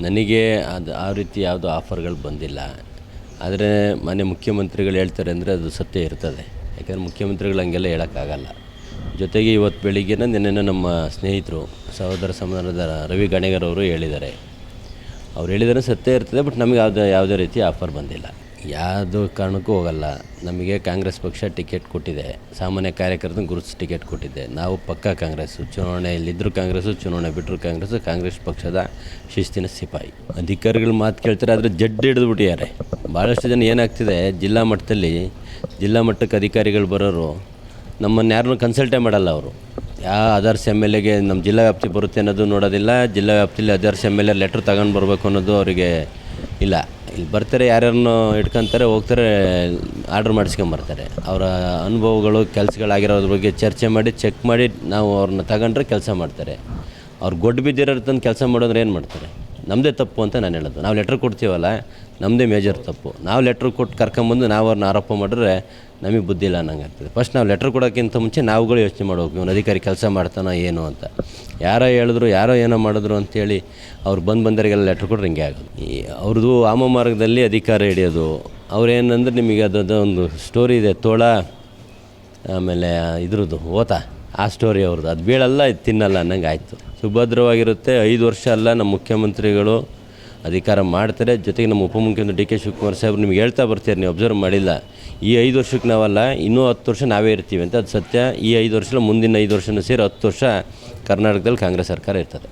ನನಗೆ ಅದು ಆ ರೀತಿ ಯಾವುದೂ ಆಫರ್ಗಳು ಬಂದಿಲ್ಲ. ಆದರೆ ಮಾನ್ಯ ಮುಖ್ಯಮಂತ್ರಿಗಳು ಹೇಳ್ತಾರೆ ಅಂದರೆ ಅದು ಸತ್ಯ ಇರ್ತದೆ. ಯಾಕಂದರೆ ಮುಖ್ಯಮಂತ್ರಿಗಳು ಹಂಗೆಲ್ಲ ಹೇಳೋಕ್ಕಾಗಲ್ಲ. ಜೊತೆಗೆ ಇವತ್ತು ಬೆಳಿಗ್ಗೆನೇ ನಿನ್ನೆ ನಮ್ಮ ಸ್ನೇಹಿತರು ಸಹೋದರ ಸಮಾನದ ರವಿ ಗಣಿಗರ್ ಅವರು ಹೇಳಿದ್ದಾರೆ. ಅವ್ರು ಹೇಳಿದರೆ ಸತ್ಯ ಇರ್ತದೆ. ಬಟ್ ನಮಗೆ ಯಾವುದೇ ರೀತಿ ಆಫರ್ ಬಂದಿಲ್ಲ. ಯಾವುದೋ ಕಾರಣಕ್ಕೂ ಹೋಗಲ್ಲ. ನಮಗೆ ಕಾಂಗ್ರೆಸ್ ಪಕ್ಷ ಟಿಕೆಟ್ ಕೊಟ್ಟಿದೆ. ಸಾಮಾನ್ಯ ಕಾರ್ಯಕರ್ತನ ಗುರುತಿಸಿ ಟಿಕೆಟ್ ಕೊಟ್ಟಿದೆ. ನಾವು ಪಕ್ಕಾ ಕಾಂಗ್ರೆಸ್ಸು. ಚುನಾವಣೆಯಲ್ಲಿದ್ದರೂ ಕಾಂಗ್ರೆಸ್ಸು, ಚುನಾವಣೆ ಬಿಟ್ಟರು ಕಾಂಗ್ರೆಸ್ಸು. ಕಾಂಗ್ರೆಸ್ ಪಕ್ಷದ ಶಿಸ್ತಿನ ಸಿಪಾಯಿ. ಅಧಿಕಾರಿಗಳು ಮಾತು ಕೇಳ್ತಾರೆ, ಆದರೆ ಜಡ್ಡು ಹಿಡಿದುಬಿಟ್ಟಿದ್ದಾರೆ. ಭಾಳಷ್ಟು ಜನ ಏನಾಗ್ತಿದೆ, ಜಿಲ್ಲಾ ಮಟ್ಟಕ್ಕೆ ಅಧಿಕಾರಿಗಳು ಬರೋರು ನಮ್ಮನ್ನು ಯಾರನ್ನೂ ಕನ್ಸಲ್ಟೇ ಮಾಡಲ್ಲ. ಅವರು ಯಾವ ಅದರ್ಸ್ ಎಮ್ ಎಲ್ ಎಗೆ ನಮ್ಮ ಜಿಲ್ಲಾ ವ್ಯಾಪ್ತಿ ಬರುತ್ತೆ ಅನ್ನೋದು ನೋಡೋದಿಲ್ಲ. ಜಿಲ್ಲಾ ವ್ಯಾಪ್ತಿಲಿ others M L A letter ತಗೊಂಡು ಬರಬೇಕು ಅನ್ನೋದು ಅವರಿಗೆ ಇಲ್ಲ. ಇಲ್ಲಿ ಬರ್ತಾರೆ, ಯಾರ್ಯಾರನ್ನೋ ಇಟ್ಕೊತಾರೆ, ಹೋಗ್ತಾರೆ, ಆರ್ಡ್ರ್ ಮಾಡಿಸ್ಕೊಂಬರ್ತಾರೆ. ಅವರ ಅನುಭವಗಳು ಕೆಲಸಗಳಾಗಿರೋದ್ರ ಬಗ್ಗೆ ಚರ್ಚೆ ಮಾಡಿ ಚೆಕ್ ಮಾಡಿ ನಾವು ಅವ್ರನ್ನ ತಗೊಂಡ್ರೆ ಕೆಲಸ ಮಾಡ್ತಾರೆ. ಅವ್ರು ಗೊಡ್ಡು ಬಿದ್ದಿರೋರು ತಂದು ಕೆಲಸ ಮಾಡೋದ್ರೆ ಏನು ಮಾಡ್ತಾರೆ? ನಮ್ಮದೇ ತಪ್ಪು ಅಂತ ನಾನು ಹೇಳೋದು. ನಾವು ಲೆಟ್ರ್ ಕೊಡ್ತೀವಲ್ಲ, ನಮ್ಮದೇ ಮೇಜರ್ ತಪ್ಪು. ನಾವು ಲೆಟ್ರ್ ಕೊಟ್ಟು ಕರ್ಕೊಂಬಂದು ನಾವು ಅವ್ರನ್ನ ಆರೋಪ ಮಾಡಿದ್ರೆ ನಮಗೆ ಬುದ್ಧಿ ಇಲ್ಲ ಅನ್ನಂಗೆ ಆಗ್ತದೆ. ಫಸ್ಟ್ ನಾವು ಲೆಟ್ರ್ ಕೊಡೋಕ್ಕಿಂತ ಮುಂಚೆ ನಾವುಗಳು ಯೋಚನೆ ಮಾಡ್ಬೇಕು, ಇವನು ಅಧಿಕಾರಿ ಕೆಲಸ ಮಾಡ್ತಾನೋ ಏನು ಅಂತ. ಯಾರೋ ಹೇಳಿದ್ರು, ಯಾರೋ ಏನೋ ಮಾಡಿದ್ರು ಅಂಥೇಳಿ ಅವ್ರು ಬಂದವರಿಗೆಲ್ಲ ಲೆಟ್ರ್ ಕೊಟ್ಟರೆ ಹಿಂಗೆ ಆಗೋದು. ಅವ್ರದ್ದು ವಾಮ ಮಾರ್ಗದಲ್ಲಿ ಅಧಿಕಾರ ಹಿಡಿಯೋದು. ಅವ್ರೇನಂದ್ರೆ ನಿಮಗೆ ಅದು ಒಂದು ಸ್ಟೋರಿ ಇದೆ, ತೋಳ ಆಮೇಲೆ ಇದ್ರದ್ದು ಓತ, ಆ ಸ್ಟೋರಿ ಅವ್ರದ್ದು. ಅದು ಬೀಳಲ್ಲ, ಇದು ತಿನ್ನಲ್ಲ ಅನ್ನಂಗೆ ಆಯಿತು. ಸುಭದ್ರವಾಗಿರುತ್ತೆ. 5 ವರ್ಷ ಅಲ್ಲ, ನಮ್ಮ ಮುಖ್ಯಮಂತ್ರಿಗಳು ಅಧಿಕಾರ ಮಾಡ್ತಾರೆ. ಜೊತೆಗೆ ನಮ್ಮ ಉಪಮುಖ್ಯಮಂತ್ರಿ ಡಿ ಕೆ ಶಿವಕುಮಾರ್ ಸಾಹೇಬ್ರು ನಿಮ್ಗೆ ಹೇಳ್ತಾ ಬರ್ತೀರಿ, ನೀವು ಅಬ್ಸರ್ವ್ ಮಾಡಿಲ್ಲ. ಈ 5 ವರ್ಷಕ್ಕೆ ನಾವಲ್ಲ, ಇನ್ನೂ 10 ವರ್ಷ ನಾವೇ ಇರ್ತೀವಿ ಅಂತ. ಅದು ಸತ್ಯ. ಈ 5 ವರ್ಷ ಮುಂದಿನ 5 ವರ್ಷನೂ ಸೇರಿ 10 ವರ್ಷ ಕರ್ನಾಟಕದಲ್ಲಿ ಕಾಂಗ್ರೆಸ್ ಸರ್ಕಾರ ಇರ್ತದೆ.